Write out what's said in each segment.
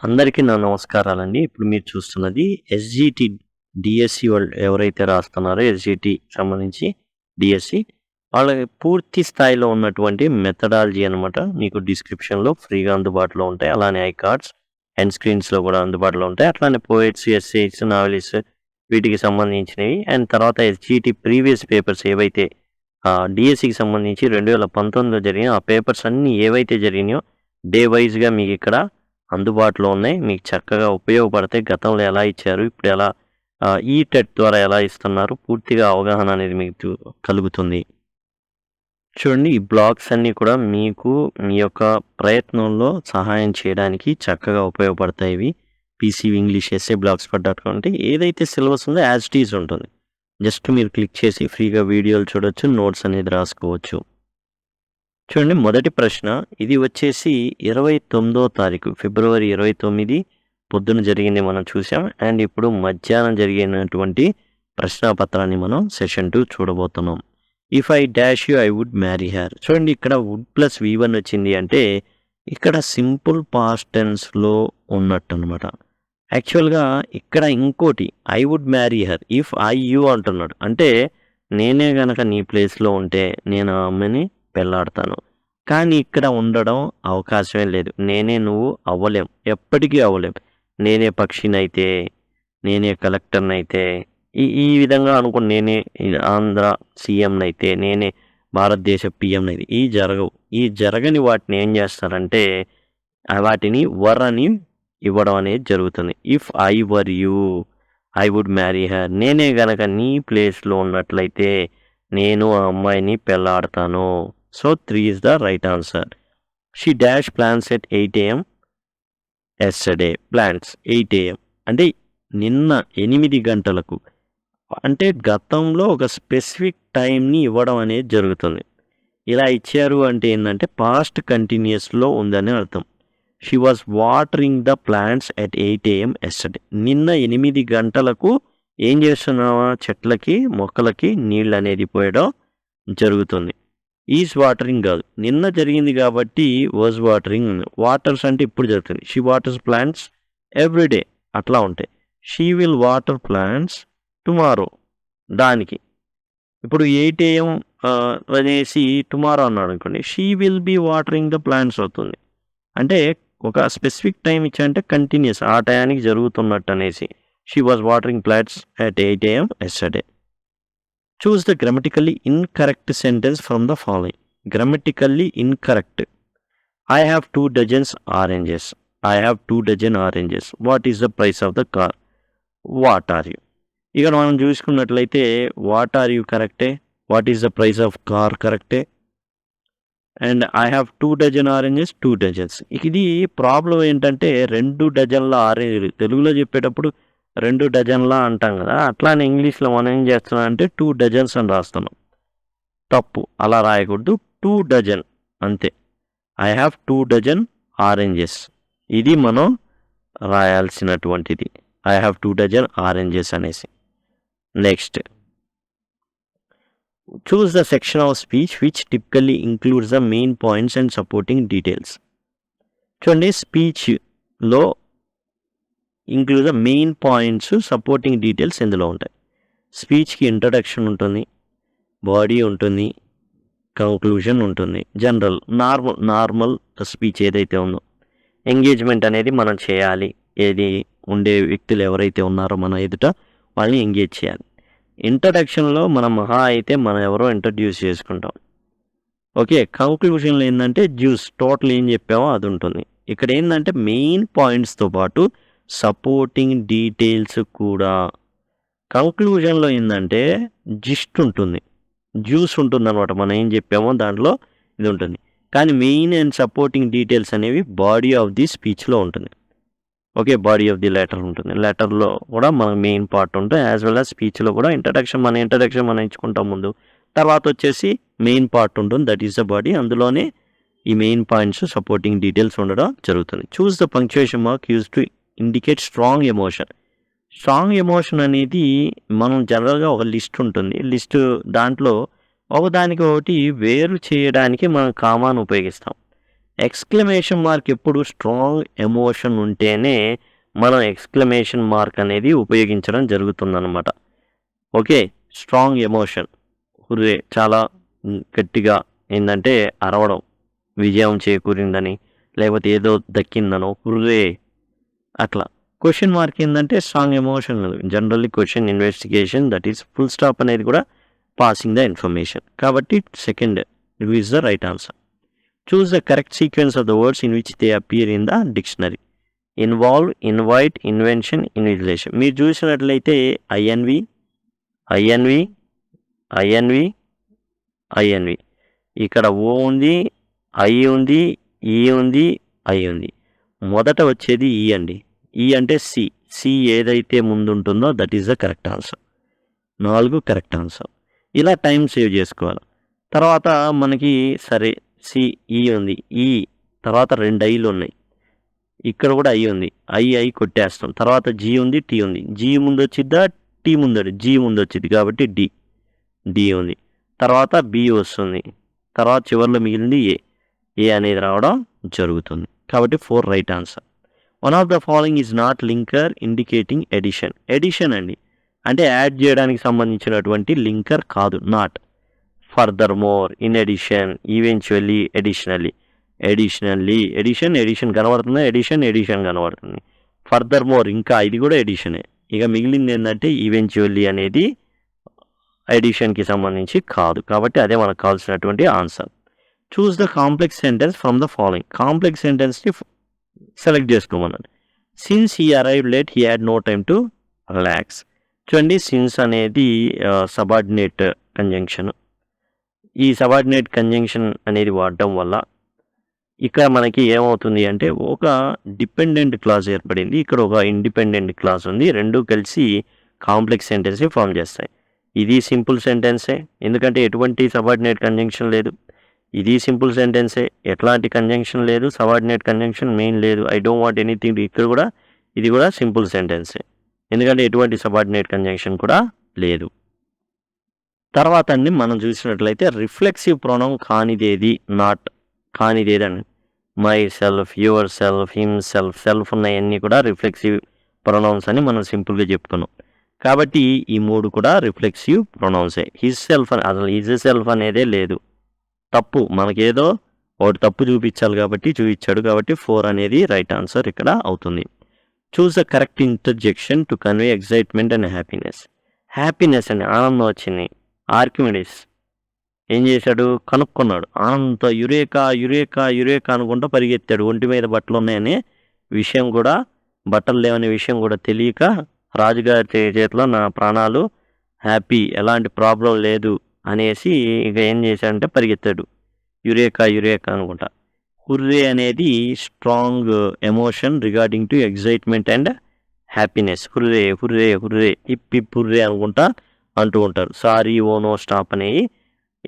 అందరికీ నా నమస్కారాలండి. ఇప్పుడు మీరు చూస్తున్నది ఎస్‌జిటి డీఎస్‌సి వాళ్ళు ఎవరైతే రాస్తున్నారో ఎస్‌జిటి సంబంధించి డీఎస్‌సి వాళ్ళకి పూర్తి స్థాయిలో ఉన్నటువంటి మెథడాలజీ అనమాట. మీకు డిస్క్రిప్షన్‌లో ఫ్రీగా అందుబాటులో ఉంటాయి. అలానే ఐకార్డ్స్, ఎండ్ స్క్రీన్స్‌లో కూడా అందుబాటులో ఉంటాయి. అట్లానే పోయెట్స్, ఎస్సేస్, నావెలిస్ వీటికి సంబంధించినవి అండ్ తర్వాత ఎస్‌జిటి ప్రీవియస్ పేపర్స్ ఏవైతే డీఎస్‌సికి సంబంధించి 2019లో జరిగిన ఆ పేపర్స్ అన్నీ ఏవైతే జరిగినాయో డే వైస్‌గా మీకిక్కడ అందుబాటులో ఉన్నాయి. మీకు చక్కగా ఉపయోగపడతాయి. గతంలో ఎలా ఇచ్చారు, ఇప్పుడు ఎలా ఈటెట్ ద్వారా ఎలా ఇస్తున్నారు, పూర్తిగా అవగాహన అనేది మీకు కలుగుతుంది. చూడండి ఈ బ్లాగ్స్ అన్నీ కూడా మీకు మీ యొక్క ప్రయత్నంలో సహాయం చేయడానికి చక్కగా ఉపయోగపడతాయి ఇవి. పీసీవీ ఇంగ్లీష్ ఎస్ఏ blogspot.com అంటే ఏదైతే సిలబస్ ఉందో యాజ్ ఇట్ ఈజ్ ఉంటుంది. జస్ట్ మీరు క్లిక్ చేసి ఫ్రీగా వీడియోలు చూడొచ్చు, నోట్స్ అనేది రాసుకోవచ్చు. చూడండి మొదటి ప్రశ్న ఇది వచ్చేసి 29వ తారీఖు ఫిబ్రవరి 29 పొద్దున జరిగింది మనం చూసాం. అండ్ ఇప్పుడు మధ్యాహ్నం జరిగినటువంటి ప్రశ్నాపత్రాన్ని మనం సెషన్ 2 చూడబోతున్నాం. If I dash you I would marry her. చూడండి ఇక్కడ వుడ్ ప్లస్ V1 వచ్చింది అంటే ఇక్కడ సింపుల్ పాస్ట్ టెన్స్లో ఉన్నట్టు అనమాట. యాక్చువల్గా ఇక్కడ ఇంకోటి I would marry her if I you అంటున్నాడు. అంటే నేనే గనక నీ ప్లేస్లో ఉంటే నేను ఆ అమ్మాయిని పెళ్ళాడతాను. కానీ ఇక్కడ ఉండడం అవకాశమే లేదు. నేనే నువ్వు అవ్వలేం. ఎప్పటికీ అవ్వలేం. నేనే పక్షినైతే, నేనే కలెక్టర్‌నైతే ఈ విధంగా అనుకోని నేనే ఆంధ్ర సీఎంనైతే, నేనే భారతదేశ పీఎంనైతే ఇయి జరగవు. ఈ జరగని వాటిని ఏం చేస్తారంటే వాటిని వర్ అని ఇవ్వడం అనేది జరుగుతుంది. If I were you I would marry her. నేనే గనక నీ ప్లేస్‌లో ఉన్నట్లయితే నేను ఆ అమ్మాయిని పెళ్ళాడతాను. So 3 is the right answer. She dash plans at 8 AM yesterday. Plans 8 AM. అంటే నిన్న 8 గంటలకు. అంటే గతంలో ఒక స్పెసిఫిక్ టైంని ఇవ్వడం అనేది జరుగుతుంది. ఇలా ఇచ్చారు అంటే ఏంటంటే పాస్ట్ కంటిన్యూస్లో ఉందని అర్థం. She was watering the plants at 8 AM yesterday. నిన్న 8 గంటలకు ఏం చేస్తున్నావా చెట్లకి మొక్కలకి నీళ్ళు అనేది పోయడం జరుగుతుంది. ఈజ్ వాటరింగ్ కాదు, నిన్న జరిగింది కాబట్టి వాజ్ వాటరింగ్ ఉంది. వాటర్స్ అంటే ఇప్పుడు జరుగుతుంది. షీ వాటర్స్ ప్లాంట్స్ ఎవ్రీడే అట్లా ఉంటాయి. She will water plants tomorrow దానికి. ఇప్పుడు 8 AM అనేసి టుమారో అన్నాడు అనుకోండి, she will be watering the plants అవుతుంది. అంటే ఒక స్పెసిఫిక్ టైం ఇచ్చారంటే కంటిన్యూస్ ఆ టయానికి జరుగుతున్నట్టు అనేసి. She was watering plants at 8 AM yesterday. Choose the grammatically incorrect sentence from the following. Grammatically incorrect. I have 2 dozens oranges. I have 2 dozen oranges. What is the price of the car? What are you? ఇక్కడ మనం చూసుకున్నట్లయితే what are you కరెక్టే, what is the price of car కరెక్టే, and I have 2 dozen oranges 2 dozens. ఇది problem ఏంటంటే 2 డజన్ల orange తెలుగులో చెప్పేటప్పుడు 2 డజన్లా అంటాం కదా, అట్లానే ఇంగ్లీష్లో మనం ఏం చేస్తున్నాం అంటే 2 డజన్స్ అని రాస్తున్నాం. తప్పు, అలా రాయకూడదు. 2 డజన్ అంతే. ఐ హ్యావ్ 2 డజన్ ఆరెంజెస్ ఇది మనం రాయాల్సినటువంటిది. ఐ హ్యావ్ 2 డజన్ ఆరెంజెస్ అనేసి. Next choose the section of speech which typically includes the main points and supporting details. చూడండి స్పీచ్లో include the main points supporting details ఇందులో ఉంటాయి. స్పీచ్కి ఇంట్రడక్షన్ ఉంటుంది, బాడీ ఉంటుంది, కంక్లూజన్ ఉంటుంది. జనరల్ నార్మల్ స్పీచ్ ఏదైతే ఉందో ఎంగేజ్మెంట్ అనేది మనం చేయాలి. ఏది ఉండే వ్యక్తులు ఎవరైతే ఉన్నారో మన ఎదుట వాళ్ళని ఎంగేజ్ చేయాలి. ఇంట్రడక్షన్లో మనం మహా అయితే మనం ఎవరో ఇంట్రడ్యూస్ చేసుకుంటాం. ఓకే, కంక్లూజన్లో ఏంటంటే టోటల్ ఏం చెప్పామో అది ఉంటుంది. ఇక్కడ ఏంటంటే మెయిన్ పాయింట్స్తో పాటు సపోర్టింగ్ డీటెయిల్స్ కూడా. కంక్లూజన్లో ఏంటంటే జిస్ట్ ఉంటుంది, జ్యూస్ ఉంటుంది అనమాట. మనం ఏం చెప్పామో దాంట్లో ఇది ఉంటుంది. కానీ మెయిన్ అండ్ సపోర్టింగ్ డీటెయిల్స్ అనేవి బాడీ ఆఫ్ ది స్పీచ్లో ఉంటుంది. Okay, body of the letter ఉంటుంది. లెటర్లో కూడా మనకు మెయిన్ పార్ట్ ఉంటుంది. యాజ్ వెల్ యాజ్ స్పీచ్లో కూడా ఇంట్రడక్షన్ మనం ఇచ్చుకుంటాం ముందు. తర్వాత వచ్చేసి మెయిన్ పార్ట్ ఉంటుంది, దట్ ఈస్ ద బాడీ. అందులోనే ఈ మెయిన్ పాయింట్స్ సపోర్టింగ్ డీటెయిల్స్ ఉండడం జరుగుతుంది. Choose the punctuation mark use to indicate strong emotion. Strong emotion అనేది మనం జనరల్గా ఒక లిస్ట్ ఉంటుంది. లిస్ట్ దాంట్లో ఒకదానికి ఒకటి వేరు చేయడానికి మనం కామాను ఉపయోగిస్తాం. ఎక్స్క్లమేషన్ మార్క్ ఎప్పుడు స్ట్రాంగ్ ఎమోషన్ ఉంటేనే మనం ఎక్స్క్లమేషన్ మార్క్ అనేది ఉపయోగించడం జరుగుతుందన్నమాట. ఓకే, స్ట్రాంగ్ ఎమోషన్, హుర్రే, చాలా గట్టిగా ఏంటంటే అరవడం, విజయం చేకూరిందని లేకపోతే ఏదో దక్కిందనో హుర్రే అట్లా. క్వశ్చన్ మార్క్ ఏంటంటే strong emotion. Generally question investigation, that is full stop అనేది కూడా పాసింగ్ ద ఇన్ఫర్మేషన్. కాబట్టి second is the right answer. Choose the correct sequence of the words in which they appear in the dictionary. Involve, invite, invention, invigilation. మీరు చూసినట్లయితే ఐఎన్వి, ఐఎన్వి, ఐఎన్వి, ఐఎన్వి, ఇక్కడ ఓ ఉంది, I ఉంది, ఈ ఉంది, ఐ ఉంది. మొదట వచ్చేది ఈ అండి. ఈ అంటే సి. సి ఏదైతే ముందు ఉంటుందో that is the correct answer. 4 correct answer. ఇలా టైం సేవ్ చేసుకోవాలి. తర్వాత మనకి సరే సి, ఈ ఉంది, ఈ తర్వాత 2 ఐలు ఉన్నాయి, ఇక్కడ కూడా ఐ ఉంది, ఐ కొట్టేస్తాం. తర్వాత జీ ఉంది, టీ ఉంది. జీ ముందు వచ్చిద్దా, టీ ముందు, జీ ముందు వచ్చింది కాబట్టి డి ఉంది. తర్వాత బి వస్తుంది. తర్వాత చివరిలో మిగిలింది ఏ అనేది రావడం జరుగుతుంది. కాబట్టి 4 right answer. One of the following is not linker indicating addition. Addition అండి అంటే యాడ్ చేయడానికి సంబంధించినటువంటి లింకర్ కాదు. నాట్. Further more, in addition, eventually, additionally. Addition కనబడుతుంది, ఎడిషన్ కనబడుతుంది. ఫర్దర్ మోర్ ఇంకా ఇది కూడా ఎడిషనే. ఇక మిగిలింది ఏంటంటే ఈవెన్చువల్లీ అనేది ఎడిషన్కి సంబంధించి కాదు. కాబట్టి అదే మనకు కావాల్సినటువంటి answer. Choose the complex sentence from the following. Complex సెంటెన్స్ని సెలెక్ట్ చేసుకోమన్నాడు. Since he arrive late he had no time to relax. చూడండి, సిన్స్ అనేది సబార్డినేట్ కంజంక్షన్. ఈ సబార్డినేట్ కంజంక్షన్ అనేది వాడడం వల్ల ఇక్కడ మనకి ఏమవుతుంది అంటే ఒక డిపెండెంట్ క్లాజ్ ఏర్పడింది, ఇక్కడ ఒక ఇండిపెండెంట్ క్లాజ్ ఉంది. రెండు కలిసి కాంప్లెక్స్ సెంటెన్స్ని ఫామ్ చేస్తాయి. ఇది సింపుల్ సెంటెన్సే, ఎందుకంటే ఎటువంటి సబార్డినేట్ కంజంక్షన్ లేదు. ఇది సింపుల్ సెంటెన్సే, ఎట్లాంటి కంజంక్షన్ లేదు, సబార్డినేట్ కంజంక్షన్ మెయిన్ లేదు. I don't want anything. ఇక్కడ కూడా ఇది కూడా సింపుల్ సెంటెన్సే, ఎందుకంటే ఎటువంటి సబార్డినేట్ కంజంక్షన్ కూడా లేదు. తర్వాత అండి మనం చూసినట్లయితే రిఫ్లెక్సివ్ ప్రొనౌన్ కానిదేది, నాట్ కానిదేదండి. Myself, yourself, himself, self ఉన్నాయన్నీ కూడా రిఫ్లెక్సివ్ ప్రొనౌన్స్ అని మనం సింపుల్గా చెప్పుకున్నాం. కాబట్టి ఈ 3 కూడా రిఫ్లెక్సివ్ ప్రొనౌన్సే. హిజ్ సెల్ఫ్ అని అసలు హిజ్ సెల్ఫ్ అనేదే లేదు, తప్పు. మనకేదో ఒకటి తప్పు చూపించాలి కాబట్టి చూపించాడు. కాబట్టి 4 అనేది రైట్ ఆన్సర్ ఇక్కడ అవుతుంది. Choose the correct interjection to convey excitement and happiness. Happiness అని ఆనందం వచ్చింది. ఆర్కిమిడిస్ ఏం చేశాడు, కనుక్కున్నాడు. ఆనందంతో యురేకా అనుకుంటా పరిగెత్తాడు. ఒంటి మీద బట్టలు ఉన్నాయనే విషయం కూడా, బట్టలు లేవనే విషయం కూడా తెలియక రాజుగారి చేతిలో నా ప్రాణాలు హ్యాపీ, ఎలాంటి ప్రాబ్లం లేదు అనేసి ఇక ఏం చేశాడంటే పరిగెత్తాడు. యురేకా అనుకుంటా. హుర్రే అనేది strong emotion regarding to excitement and happiness. Hurray hip hurray అనుకుంటా అంటూ ఉంటారు. సారీ, ఓనో, స్టాప్ అనేవి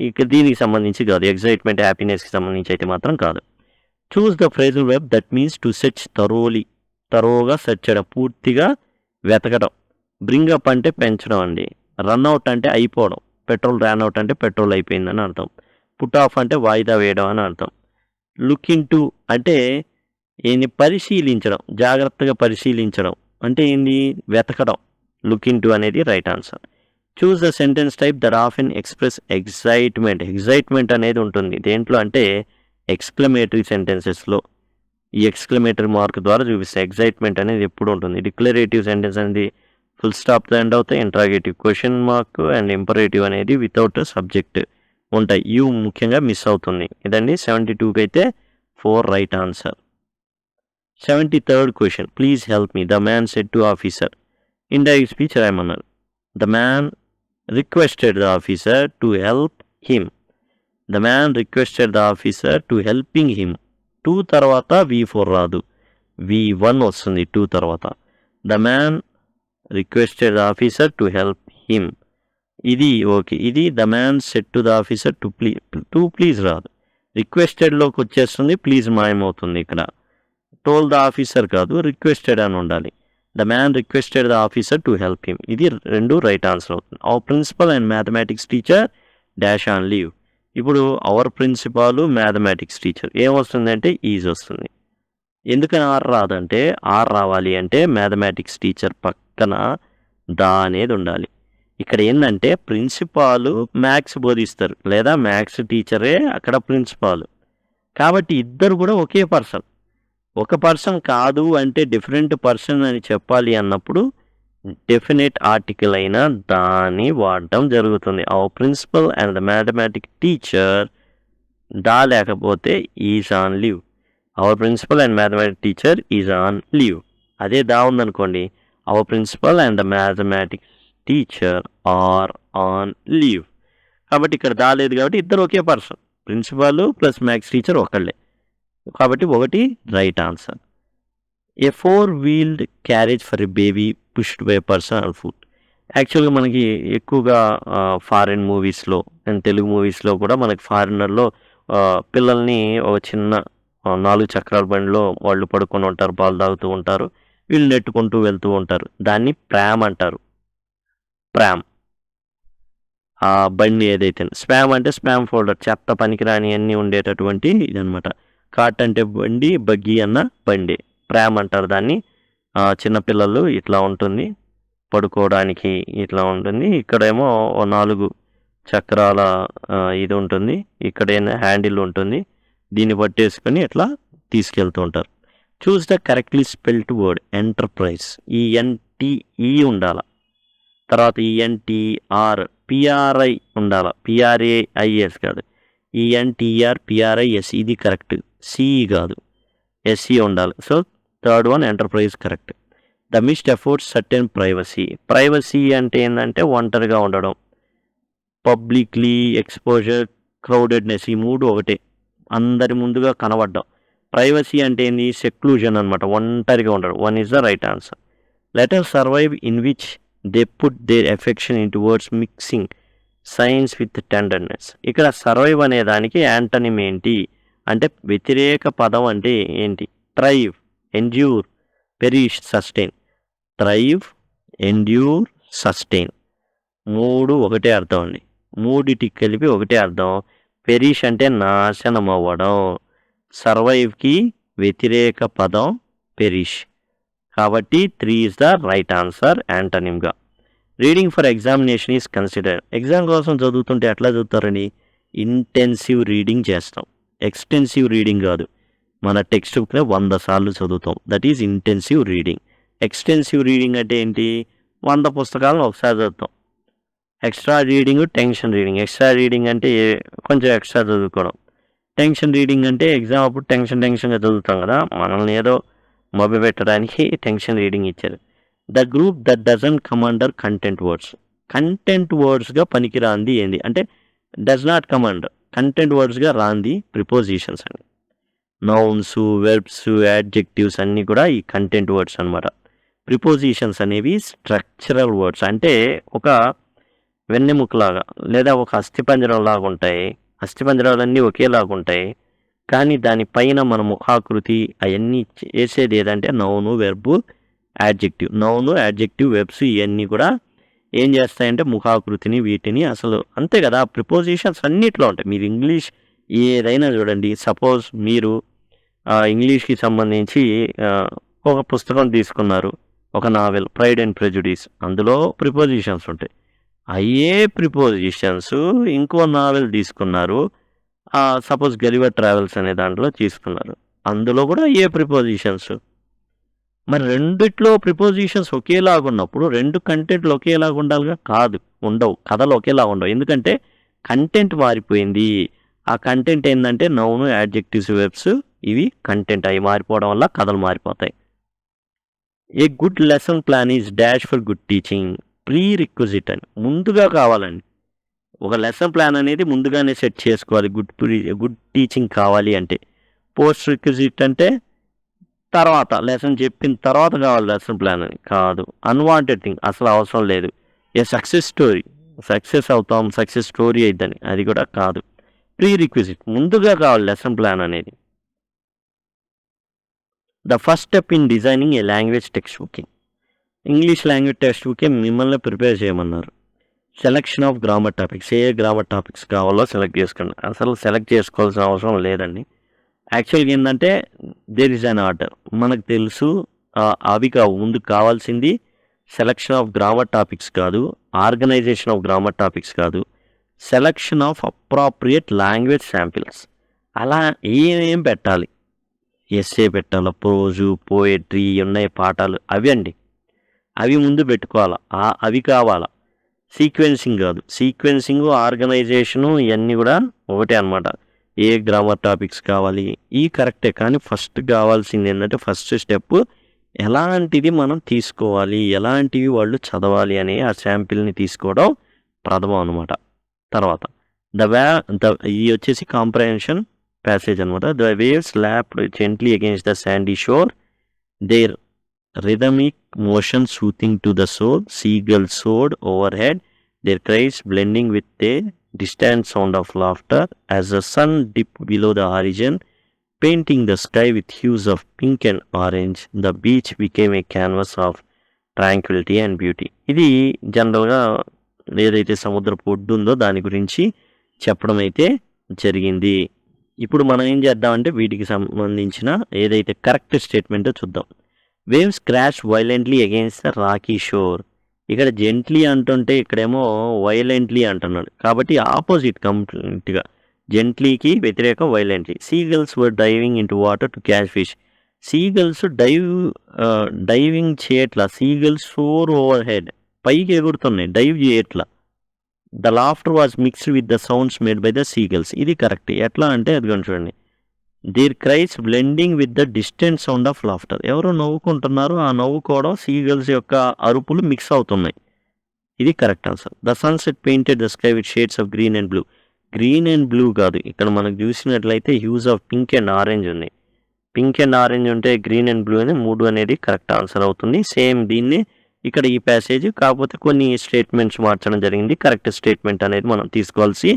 ఇక దీనికి సంబంధించి కాదు. ఎగ్జైట్మెంట్ హ్యాపీనెస్కి సంబంధించి అయితే మాత్రం కాదు. Choose the phrasal verb that means to search thorough search చేయడం, పూర్తిగా వెతకడం. బ్రింగ్ అప్ అంటే పెంచడం అండి. రన్అవుట్ అంటే అయిపోవడం. పెట్రోల్ ర్యాన్ అవుట్ అంటే పెట్రోల్ అయిపోయిందని అర్థం. పుట్ ఆఫ్ అంటే వాయిదా వేయడం అని అర్థం. లుక్ ఇన్ టు అంటే ఏంది, పరిశీలించడం, జాగ్రత్తగా పరిశీలించడం అంటే ఏంది, వెతకడం. లుక్ ఇన్ టు అనేది right answer. Choose the sentence type that often express excitement అనేది ఉంటుంది దేంట్లో అంటే ఎక్స్క్లమేటరీ సెంటెన్సెస్లో. ఈ ఎక్స్క్లమేటరీ మార్క్ ద్వారా చూపిస్తాయి. ఎగ్జైట్మెంట్ అనేది ఎప్పుడు ఉంటుంది. డిక్లరేటివ్ సెంటెన్స్ అనేది ఫుల్ స్టాప్తో ఎండ్ అవుతాయి. Interrogative, question mark and imperative అనేది వితౌట్ సబ్జెక్ట్ ఉంటాయి. యూ ముఖ్యంగా మిస్ అవుతుంది. ఇదండి 72కి అయితే 4 right answer. 73rd question, please help me. The man said to officer. Indirect speech రాయమన్నారు. The man requested the officer to help him. The man requested the officer to helping him. 2 తర్వాత V4 రాదు, V1 వస్తుంది 2 తర్వాత. The man requested the officer to help him, ఇది okay. ఇది the man said to the officer to please రాదు. రిక్వెస్టెడ్లోకి వచ్చేస్తుంది, please మాయమవుతుంది. ఇక్కడ టోల్ ద ఆఫీసర్ కాదు, రిక్వెస్టెడ్ అని ఉండాలి. The man requested the officer to help him, ఇది 2 రైట్ ఆన్సర్ అవుతుంది. Our principal and mathematics teacher dash on leave. ఇప్పుడు అవర్ ప్రిన్సిపాల్ మ్యాథమెటిక్స్ టీచర్ ఏమొస్తుందంటే ఈజ్ వస్తుంది. ఎందుకని ఆర్ రాదంటే ఆర్ రావాలి అంటే మ్యాథమెటిక్స్ టీచర్ పక్కన ద అనేది ఉండాలి. ఇక్కడ ఏందంటే ప్రిన్సిపాల్ మ్యాథ్స్ బోధిస్తారు లేదా మ్యాథ్స్ టీచరే అక్కడ ప్రిన్సిపాల్. కాబట్టి ఇద్దరు కూడా ఒకే పర్సన్. ఒక పర్సన్ కాదు అంటే డిఫరెంట్ పర్సన్ అని చెప్పాలి అన్నప్పుడు డెఫినెట్ ఆర్టికల్ అయిన దాన్ని వాడడం జరుగుతుంది. Our principal and the mathematics teacher the లేకపోతే is on leave. Our principal and mathematics teacher is on leave. అదే దా ఉందనుకోండి our principal and the mathematics teacher are on leave. కాబట్టి ఇక్కడ దా లేదు కాబట్టి ఇద్దరు ఒకే person. Principal plus maths teacher ఒకళ్ళే. కాబట్టి ఒకటి right answer. A 4-wheeled carriage for a baby pushed by person on foot. యాక్చువల్గా మనకి ఎక్కువగా ఫారిన్ మూవీస్లో అండ్ తెలుగు మూవీస్లో కూడా మనకి ఫారినర్లో పిల్లల్ని ఒక చిన్న 4 చక్రాల బండిలో వాళ్ళు పడుకొని ఉంటారు, పాలు తాగుతూ ఉంటారు, వీళ్ళు నెట్టుకుంటూ వెళ్తూ ఉంటారు. దాన్ని ప్రామ్ అంటారు. ప్రామ్ ఆ బండి ఏదైతే. స్పామ్ అంటే స్పామ్ ఫోల్డర్, చెత్త పనికిరాని అన్నీ ఉండేటటువంటి ఇదనమాట. కార్ట్ అంటే బండి, బగ్గీ అన్న బండి, ప్రామ్ అంటారు దాన్ని. చిన్నపిల్లలు ఇట్లా ఉంటుంది, పడుకోవడానికి ఇట్లా ఉంటుంది. ఇక్కడేమో 4 చక్రాల ఇది ఉంటుంది, ఇక్కడేమో హ్యాండిల్ ఉంటుంది, దీన్ని పట్టేసుకొని ఇట్లా తీసుకెళ్తూ ఉంటారు. Choose the correctly spelled word enterprise. ENTE ఉండాల, తర్వాత ENTR, PRI ఉండాల, PRAIS కాదు, ENTR PRIS ఇది కరెక్ట్, CE కాదు, SE ఉండాలి. So third one enterprise correct. The mist affords certain privacy. Privacy అంటే ఏంటంటే ఒంటరిగా ఉండడం, పబ్లిక్లీ ఎక్స్పోజర్, క్రౌడెడ్నెస్, ఈ 3 ఒకటే, అందరి ముందుగా కనబడ్డం. ప్రైవసీ అంటే ఏంది, సెక్లూజన్ అనమాట, ఒంటరిగా ఉండడం. 1 is the right answer. Letter survive in which they put their affection in towards mixing science with tenderness. ఇక్కడ సర్వైవ్ అనే దానికి యాంటనిమ్ ఏంటి అంటే వ్యతిరేక పదం అంటే ఏంటి? Thrive, endure, perish, sustain. Thrive, endure, sustain 3 ఒకటే అర్థం అండి. 3టికి కలిపి ఒకటే అర్థం. పెరిష్ అంటే నాశనం అవ్వడం, సర్వైవ్కి వ్యతిరేక పదం పెరిష్. కాబట్టి 3 ఈజ్ ద రైట్ ఆన్సర్ యాంటనిమ్గా. Reading for examination is consider. Exam కోసం చదువుతుంటే ఎట్లా చదువుతారని ఇంటెన్సివ్ రీడింగ్ చేస్తాం, ఎక్స్టెన్సివ్ రీడింగ్ కాదు. మన టెక్స్ట్ బుక్నే 100 సార్లు చదువుతాం, that is intensive reading. Extensive reading అంటే ఏంటి? 100 పుస్తకాలను ఒకసారి చదువుతాం. Extra reading, tension reading. Extra reading అంటే కొంచెం ఎక్స్ట్రా చదువుకోవడం. టెన్షన్ రీడింగ్ అంటే ఎగ్జామ్ అప్పుడు టెన్షన్గా చదువుతాం కదా, మనల్ని ఏదో పెట్టడానికి టెన్షన్ రీడింగ్ ఇచ్చారు. The group that doesn't come under content words. Content వర్డ్స్గా పనికిరాంది ఏంది అంటే does not come under, content వర్డ్స్గా రాంది ప్రిపోజిషన్స్ అండి. నౌన్స్, వెర్బ్స్, యాడ్జెక్టివ్స్ అన్నీ కూడా ఈ కంటెంట్ వర్డ్స్ అనమాట. ప్రిపోజిషన్స్ అనేవి స్ట్రక్చరల్ వర్డ్స్, అంటే ఒక వెన్నెముకలాగా లేదా ఒక అస్థిపంజరం లాగా ఉంటాయి. అస్థిపంజరాలన్నీ ఒకేలాగా ఉంటాయి, కానీ దానిపైన మన ముఖాకృతి అవన్నీ చేసేది ఏదంటే noun, verb, adjective. Noun, adjective, verbs ఇవన్నీ కూడా ఏం చేస్తాయంటే ముఖాకృతిని, వీటిని అసలు అంతే కదా. ప్రిపోజిషన్స్ అన్నిట్లో ఉంటాయి. మీరు ఇంగ్లీష్ ఏదైనా చూడండి, సపోజ్ మీరు ఇంగ్లీష్కి సంబంధించి ఒక పుస్తకం తీసుకున్నారు, ఒక నావెల్ ప్రైడ్ అండ్ ప్రెజుడిస్, అందులో ప్రిపోజిషన్స్ ఉంటాయి. అయ్యే ప్రిపోజిషన్స్ ఇంకో నావెల్ తీసుకున్నారు, సపోజ్ గలివర్ ట్రావెల్స్ అనే దాంట్లో తీసుకున్నారు, అందులో కూడా ఏ ప్రిపోజిషన్స్. మరి రెండిట్లో ప్రిపోజిషన్స్ ఒకేలాగా ఉన్నప్పుడు 2 కంటెంట్లు ఒకేలాగా ఉండాలిగా? కాదు, ఉండవు. కథలు ఒకేలాగా ఉండవు, ఎందుకంటే కంటెంట్ మారిపోయింది. ఆ కంటెంట్ ఏంటంటే నౌను, యాడ్జెక్టివ్స్, వెర్బ్స్, ఇవి కంటెంట్. అవి మారిపోవడం వల్ల కథలు మారిపోతాయి. A good lesson plan is dash for good teaching. Pre requisite అని ముందుగా కావాలండి. ఒక లెసన్ ప్లాన్ అనేది ముందుగానే సెట్ చేసుకోవాలి గుడ్ టీచింగ్ కావాలి అంటే. పోస్ట్ రిక్విజిట్ అంటే తర్వాత లెసన్ చెప్పిన తర్వాత కావాలి లెసన్ ప్లాన్ అని కాదు. అన్వాంటెడ్ థింగ్, అసలు అవసరం లేదు. ఏ సక్సెస్ స్టోరీ, సక్సెస్ అవుతాం, సక్సెస్ స్టోరీ అయిద్దని, అది కూడా కాదు. ప్రీ రిక్విజిట్ ముందుగా కావాలి లెసన్ ప్లాన్ అనేది. The first step in designing a language text booking. English language text బుకే మిమ్మల్ని ప్రిపేర్ చేయమన్నారు. Selection of grammar topics. ఏ గ్రామర్ టాపిక్స్ కావాలో సెలెక్ట్ చేసుకోండి. అసలు సెలెక్ట్ చేసుకోవాల్సిన అవసరం లేదండి. యాక్చువల్గా ఏంటంటే దేర్ ఇస్ అన్ ఆర్డర్. మనకు తెలుసు అవి ముందు కావాల్సింది సెలక్షన్ ఆఫ్ గ్రామర్ టాపిక్స్ కాదు, ఆర్గనైజేషన్ ఆఫ్ గ్రామర్ టాపిక్స్ కాదు, selection of appropriate language samples. అలా ఏమేం పెట్టాలి, ఎస్సే పెట్టాలా, ప్రోజు, పోయట్రీ ఉన్నాయి పాఠాలు, అవి అండి. అవి ముందు పెట్టుకోవాలా, అవి కావాలా. సీక్వెన్సింగ్ కాదు. సీక్వెన్సింగ్, ఆర్గనైజేషను ఇవన్నీ కూడా ఒకటే అనమాట. ఏ గ్రామర్ టాపిక్స్ కావాలి ఈ కరెక్టే, కానీ ఫస్ట్ కావాల్సింది ఏంటంటే ఫస్ట్ స్టెప్ ఎలాంటిది మనం తీసుకోవాలి, ఎలాంటివి వాళ్ళు చదవాలి అని ఆ శాంపిల్ని తీసుకోవడం ప్రథమం అనమాట. తర్వాత ఇది వచ్చేసి కాంప్రహెన్షన్ ప్యాసేజ్ అనమాట. The waves lapped gently against the sandy shore, their rhythmic motion soothing to the soul, seagulls soared overhead, their cries blending with a distant sound of laughter as the sun dipped below the horizon, painting the sky with hues of pink and orange. The beach became a canvas of tranquility and beauty. ఇది జనరల్గా ఏదైతే సముద్రపు ఒడ్డు ఉందో దాని గురించి చెప్పడం అయితే జరిగింది. ఇప్పుడు మనం ఏం చేద్దామంటే వీటికి సంబంధించిన ఏదైతే కరెక్ట్ స్టేట్మెంటో చూద్దాం. Waves crash violently against the rocky shore. ఇక్కడ జెంట్లీ అంటుంటే ఇక్కడేమో వైలెంట్లీ అంటున్నాడు, కాబట్టి ఆపోజిట్ కంప్లీట్గా. జెంట్లీకి వ్యతిరేకం violently. Seagulls were diving into water to catch fish. Seagulls diving చేయట్లా, సీగల్స్ సోర్ ఓవర్ హెడ్, పైకి ఎగురుతున్నాయి, డైవ్ చేయట్లా. The laughter was mixed with the sounds made by the seagulls. ఇది కరెక్ట్. ఎట్లా అంటే అది చూడండి, their cries blending with the distant sound of laughter. ఎవరో నవ్వుకుంటున్నారు, ఆ నవ్వుకోవడం సీగల్స్ యొక్క అరుపులు మిక్స్ అవుతున్నాయి. ఇది correct answer. The sunset painted the sky with shades of green and blue. Green and blue కాదు, ఇక్కడ మనకు చూసినట్లయితే hues of pink and orange ఉంది. పింక్ అండ్ ఆరెంజ్ ఉంటే గ్రీన్ అండ్ బ్లూ అని 3 అనేది కరెక్ట్ ఆన్సర్ అవుతుంది. సేమ్ దీన్ని ఇక్కడ ఈ ప్యాసేజ్, కాకపోతే కొన్ని స్టేట్మెంట్స్ మార్చడం జరిగింది. కరెక్ట్ స్టేట్మెంట్ అనేది మనం తీసుకోవాల్సి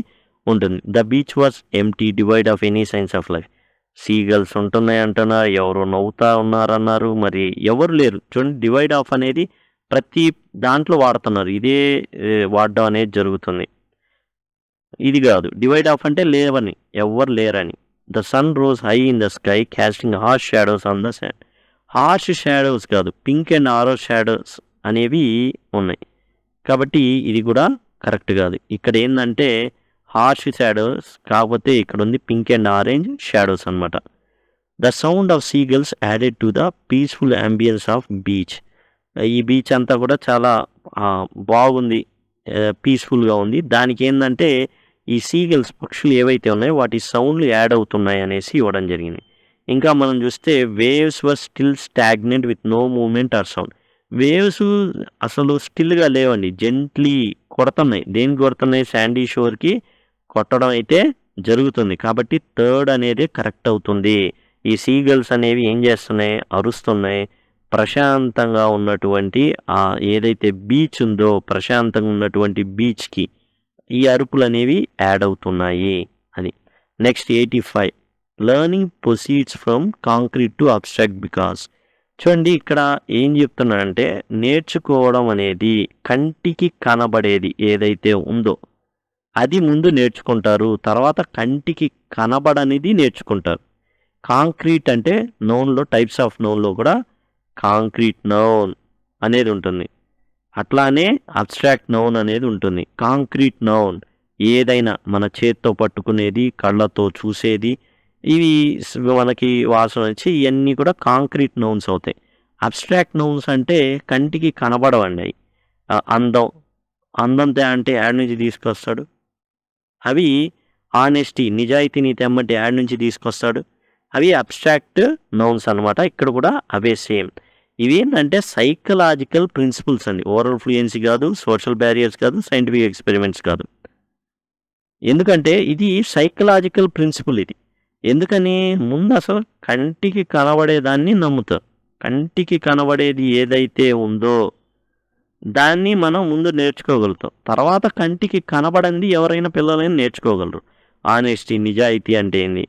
ఉంటుంది. The beach was empty divide of any science of life. Seagulls ఉంటున్నాయి అంటున్నారు, ఎవరు నవ్వుతా ఉన్నారన్నారు, మరి ఎవరు లేరు. చూడండి, డివైడ్ ఆఫ్ అనేది ప్రతి దాంట్లో వాడుతున్నారు, ఇదే వాడడం అనేది జరుగుతుంది. ఇది కాదు, డివైడ్ ఆఫ్ అంటే లేవని, ఎవరు లేరని. The sun rose high in the sky casting harsh shadows on the sand. Harsh shadows కాదు, పింక్ అండ్ ఆరెంజ్ షాడోస్ అనేవి ఉన్నాయి, కాబట్టి ఇది కూడా కరెక్ట్ కాదు. ఇక్కడ ఏంటంటే హార్ష్ షాడోస్, కాకపోతే ఇక్కడ ఉంది పింక్ అండ్ ఆరెంజ్ షాడోస్ అనమాట. The sound of seagulls added to the peaceful ambience of beach. ఈ బీచ్ అంతా కూడా చాలా బాగుంది, పీస్ఫుల్గా ఉంది. దానికి ఏంటంటే ఈ సీగల్స్ పక్షులు ఏవైతే ఉన్నాయో వాటి సౌండ్లు యాడ్ అవుతున్నాయి అనేసి ఇవ్వడం జరిగింది. ఇంకా మనం చూస్తే waves were still stagnant with no moment or sound. Waves అసలు స్టిల్గా లేవండి, జెంట్లీ కొడుతున్నాయి. దేనికి కొడుతున్నాయి? శాండీ షోర్కి కొట్టడం అయితే జరుగుతుంది, కాబట్టి థర్డ్ అనేది కరెక్ట్ అవుతుంది. ఈ సీగల్స్ అనేవి ఏం చేస్తున్నాయి? అరుస్తున్నాయి. ప్రశాంతంగా ఉన్నటువంటి ఏదైతే బీచ్ ఉందో, ప్రశాంతంగా ఉన్నటువంటి బీచ్కి ఈ అరుపులు అనేవి యాడ్ అవుతున్నాయి అని. Next 85, learning proceeds from concrete to abstract because. చూడండి, ఇక్కడ ఏం చెప్తున్నానంటే నేర్చుకోవడం అనేది కంటికి కనబడేది ఏదైతే ఉందో అది ముందు నేర్చుకుంటారు, తర్వాత కంటికి కనబడనిది నేర్చుకుంటారు. కాంక్రీట్ అంటే నౌన్లో, టైప్స్ ఆఫ్ నౌన్లో కూడా కాంక్రీట్ నౌన్ అనేది ఉంటుంది, అట్లానే అబ్స్ట్రాక్ట్ నౌన్ అనేది ఉంటుంది. కాంక్రీట్ నౌన్ ఏదైనా మన చేత్తో పట్టుకునేది, కళ్ళతో చూసేది, ఇవి మనకి వాసన వచ్చి ఇవన్నీ కూడా కాంక్రీట్ నౌన్స్ అవుతాయి. అబ్స్ట్రాక్ట్ నౌన్స్ అంటే కంటికి కనబడవండి. అందం, అందంతే అంటే యాడ్ నుంచి తీసుకొస్తాడు. అవి ఆనెస్టీ, నిజాయితీని తెమ్మంటే యాడ్ నుంచి తీసుకొస్తాడు. అవి అబ్స్ట్రాక్ట్ నౌన్స్ అనమాట. ఇక్కడ కూడా అవే సేమ్. ఇవి ఏంటంటే సైకలాజికల్ ప్రిన్సిపల్స్ అండి. ఓరల్ ఫ్లూయెన్సీ కాదు, సోషల్ బ్యారియర్స్ కాదు, సైంటిఫిక్ ఎక్స్పెరిమెంట్స్ కాదు. ఎందుకంటే ఇది సైకలాజికల్ ప్రిన్సిపల్. ఇది ఎందుకని? ముందు అసలు కంటికి కనబడేదాన్ని నమ్ముతారు. కంటికి కనబడేది ఏదైతే ఉందో దాన్ని మనం ముందు నేర్చుకోగలుగుతాం. తర్వాత కంటికి కనబడింది ఎవరైనా పిల్లలైనా నేర్చుకోగలరు. ఆనెస్టీ, నిజాయితీ అంటే ఏంది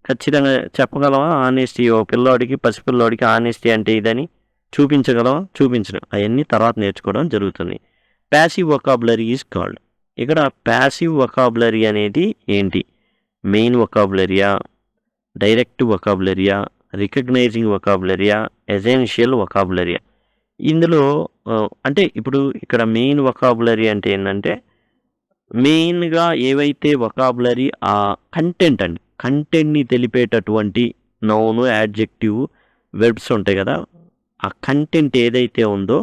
ఖచ్చితంగా చెప్పగలవా? ఆనెస్టీ, ఓ పిల్లోడికి, పసిపిల్లోడికి ఆనెస్టీ అంటే ఇదని చూపించగలవా? చూపించడం. అవన్నీ తర్వాత నేర్చుకోవడం జరుగుతుంది. Passive vocabulary is called. ఇక్కడ ప్యాసివ్ వొకాబులరీ అనేది ఏంటి? మెయిన్ వొకాబులరీయా, డైరెక్ట్ వొకాబులరీయా, రికగ్నైజింగ్ వొకాబులరీయా, ఎసెన్షియల్ వొకాబులరీయా? ఇందులో అంటే ఇప్పుడు ఇక్కడ మెయిన్ వొకాబులరీ అంటే ఏంటంటే మెయిన్గా ఏవైతే వొకాబులరీ ఆ కంటెంట్ అండి, కంటెంట్ని తెలిపేటటువంటి నౌను, యాడ్జెక్టివ్, వెర్బ్స్ ఉంటాయి కదా, ఆ కంటెంట్ ఏదైతే ఉందో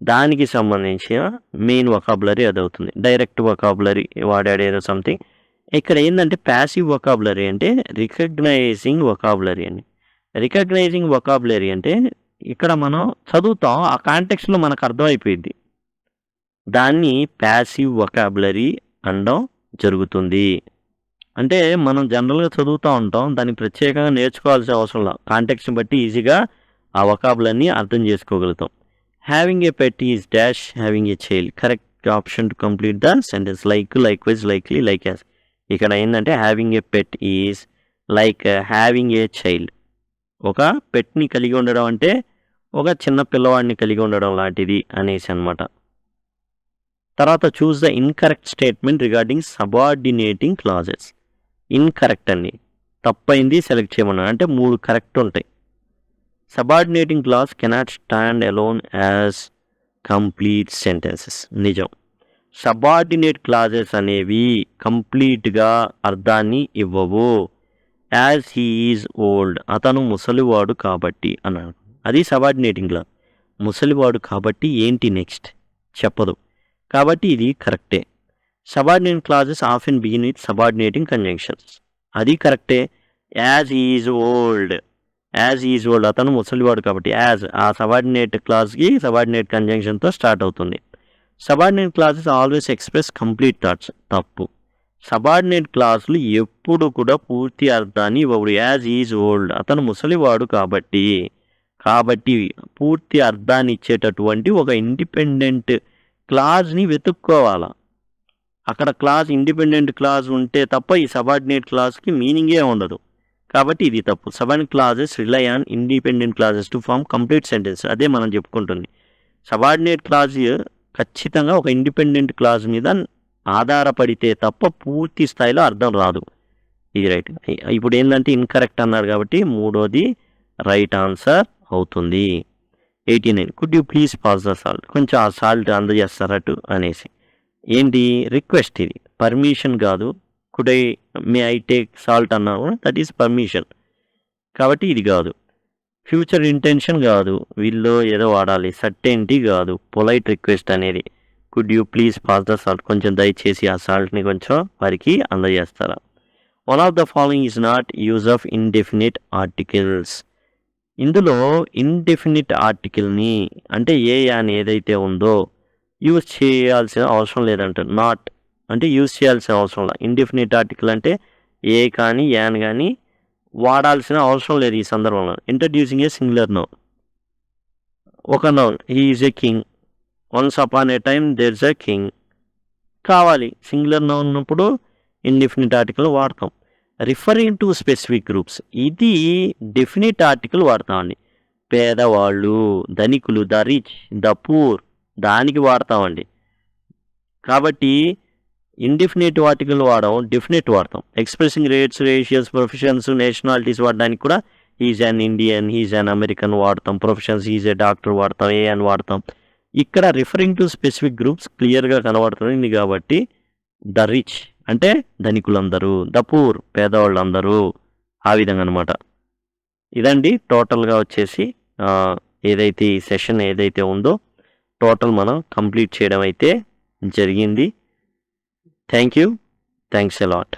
దానికి సంబంధించిన మెయిన్ వొకాబులరీ అది అవుతుంది. డైరెక్ట్ వొకాబులరీ వాడాడు ఏదో సంథింగ్. ఇక్కడ ఏంటంటే ప్యాసివ్ వొకాబులరీ అంటే రికగ్నైజింగ్ వొకాబులరీ అండి. రికగ్నైజింగ్ వొకాబులరీ అంటే ఇక్కడ మనం చదువుతాం, ఆ కాంటెక్స్లో మనకు అర్థమైపోయింది, దాన్ని ప్యాసివ్ వొకాబులరీ అనడం జరుగుతుంది. అంటే మనం జనరల్గా చదువుతూ ఉంటాం, దాన్ని ప్రత్యేకంగా నేర్చుకోవాల్సిన అవసరం లేదు, కాంటెక్స్ని బట్టి ఈజీగా ఆ వొకాబులరీని అర్థం చేసుకోగలుగుతాం. Having a pet is dash having a child. Correct option to complete the sentence. Like, likewise, likely, like as. ఇక్కడ ఏంటంటే having a pet is like having a child. ఒక పెట్ని కలిగి ఉండడం అంటే ఒక చిన్న పిల్లవాడిని కలిగి ఉండడం లాంటిది అనేసి అనమాట. తర్వాత choose the incorrect statement regarding subordinating clauses. Incorrect అండి, తప్పైంది సెలెక్ట్ చేయమన్నాడు. అంటే 3 కరెక్ట్ ఉంటాయి. Subordinating clause cannot stand alone as complete sentences. నిజం. సబార్డినేట్ క్లాజెస్ అనేవి కంప్లీట్గా అర్థాన్ని ఇవ్వవు. యాజ్ హీ ఈజ్ ఓల్డ్, అతను ముసలివాడు కాబట్టి అన్నాడు. అది సబార్డినేటింగ్ క్లాజ్. ముసలివాడు కాబట్టి ఏంటి నెక్స్ట్ చెప్పదు, కాబట్టి ఇది కరెక్టే. Subordinate clauses often begin with subordinating conjunctions. అది కరెక్టే. As is old, as is old, అతను ముసలివాడు కాబట్టి యాజ్ ఆ సబార్డినేట్ క్లాజ్కి సబార్డినేట్ కంజంక్షన్తో స్టార్ట్ అవుతుంది. Subordinate clauses always express complete thoughts. తప్పు. సబార్డినేట్ క్లాజులు ఎప్పుడు కూడా పూర్తి అర్థాన్ని ఇవ్వడు. యాజ్ ఈజ్ ఓల్డ్, అతను ముసలివాడు కాబట్టి పూర్తి అర్థాన్ని ఇచ్చేటటువంటి ఒక ఇండిపెండెంట్ క్లాజ్ని వెతుక్కోవాలా. అక్కడ క్లాజ్ ఇండిపెండెంట్ క్లాజ్ ఉంటే తప్ప ఈ సబార్డినేట్ క్లాజ్కి మీనింగే ఉండదు, కాబట్టి ఇది తప్పు. Subordinate clauses rely on independent clauses to form complete sentence. అదే మనం చెప్పుకుంటుంది. సబార్డినేట్ క్లాజ్ ఖచ్చితంగా ఒక ఇండిపెండెంట్ క్లాజ్ మీద ఆధారపడితే తప్ప పూర్తి స్థాయిలో అర్థం రాదు. ఇది రైట్. ఇప్పుడు ఏంటంటే ఇన్కరెక్ట్ అన్నారు కాబట్టి మూడోది రైట్ ఆన్సర్ అవుతుంది. 89. Could you please pass the salt. కొంచెం ఆ సాల్ట్ అందజేస్తారటు అనేసి. ఏంటి రిక్వెస్ట్, ఇది పర్మిషన్ కాదు. Could may I take salt అన్నాను, దట్ ఈస్ పర్మిషన్, కాబట్టి ఇది కాదు. ఫ్యూచర్ ఇంటెన్షన్ కాదు, వీళ్ళు ఏదో వాడాలి. సర్టెనిటీ కాదు, పొలైట్ రిక్వెస్ట్ అనేది. Could you please pass the salt, కొంచెం దయచేసి ఆ సాల్ట్ని కొంచెం వారికి అందజేస్తారా. One of the following is not use of indefinite articles. ఇందులో ఇండెఫినిట్ ఆర్టికల్ని అంటే ఏ అని ఏదైతే ఉందో యూజ్ చేయాల్సిన అవసరం లేదంటారు. నాట్ అంటే యూజ్ చేయాల్సిన అవసరం లేదు. ఇండెఫినిట్ ఆర్టికల్ అంటే ఏ కానీ యాన్ కానీ వాడాల్సిన అవసరం లేదు ఈ సందర్భంలో. Introducing a singular noun. ఒక noun, he is a king, once upon a time there is a king కావాలి. సింగులర్ నౌన్ ఉన్నప్పుడు ఇండెఫినిట్ ఆర్టికల్ వాడతాం. రిఫరింగ్ టు స్పెసిఫిక్ గ్రూప్స్, ఇది డెఫినిట్ ఆర్టికల్ వాడతామండి. పేదవాళ్ళు, ధనికులు, ద రిచ్, ద పూర్, దానికి వాడతామండి. కాబట్టి ఇండెఫినిట్ ఆర్టికల్ వాడడం, డెఫినిట్ వాడతాం. Expressing rates, ratios, professions, nationalities వాడడానికి కూడా is an Indian, is an American వాడతాం. ప్రొఫెషన్స్ ఈజ్ ఏ డాక్టర్ వాడతాం, ఏ అని వాడతాం. ఇక్కడ రిఫరింగ్ టు స్పెసిఫిక్ గ్రూప్స్ క్లియర్గా కనబడుతుంది కాబట్టి ద రిచ్ అంటే ధనికులందరూ, ద పూర్ పేదవాళ్ళందరూ, ఆ విధంగా అనమాట. ఇదండి టోటల్గా వచ్చేసి ఏదైతే ఈ సెషన్ ఏదైతే ఉందో టోటల్ మనం కంప్లీట్ చేయడం అయితే జరిగింది. Thank you, thanks a lot.